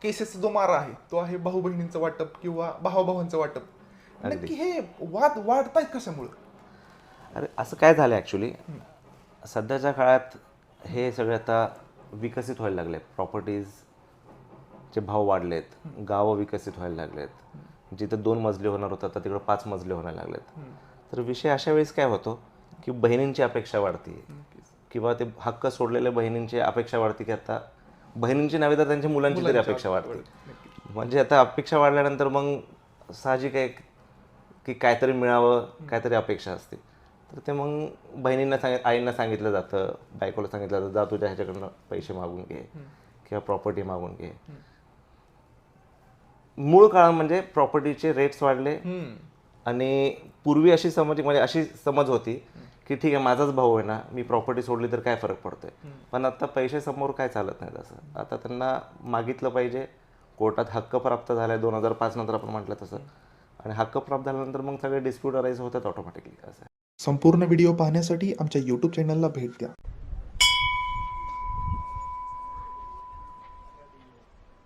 केसेसचा जो मारा आहे तो आहे भाऊ बहिणींचं वाटप किंवा भावाभावांचं वाटप. नक्की हे वाद वाढतायत कशामुळे? अरे असं काय झालं ॲक्च्युली, सध्याच्या काळात हे सगळे आता विकसित व्हायला लागले. प्रॉपर्टीजचे भाव वाढलेत, गावं विकसित व्हायला लागलेत. जिथं 2 मजले होणार होतं तर तिकडं 5 मजले व्हायला लागलेत. तर विषय अशा वेळेस काय होतो की बहिणींची अपेक्षा वाढते किंवा ते हक्क सोडलेल्या बहिणींची अपेक्षा वाढते की आता बहिणींची नव्हे तर त्यांच्या मुलांची तरी अपेक्षा वाढते. म्हणजे आता अपेक्षा वाढल्यानंतर मग साहजिक आहे की काहीतरी मिळावं, काहीतरी अपेक्षा असते. तर ते मग बहिणींना आईंना सांगितलं जातं, बायकोला सांगितलं जातं, जा तुझ्या ह्याच्याकडनं पैसे मागून घे किंवा प्रॉपर्टी मागून घे. मूळ काळ म्हणजे प्रॉपर्टीचे रेट्स वाढले आणि पूर्वी अशी म्हणजे अशी समज होती की ठीक आहे माझाच भाऊ आहे ना, मी प्रॉपर्टी सोडली तर काय फरक पडतोय. पण आता पैसे समोर काय चालत नाही तसं. आता त्यांना मागितलं पाहिजे, कोर्टात हक्क प्राप्त झालाय 2005 नंतर आपण म्हटलं तसं, आणि हक्क प्राप्त झाल्यानंतर मग सगळे डिस्प्यूट अराईज होतात ऑटोमॅटिकली. असं संपूर्ण व्हिडिओ पाहण्यासाठी आमच्या यूट्यूब चॅनलला भेट द्या.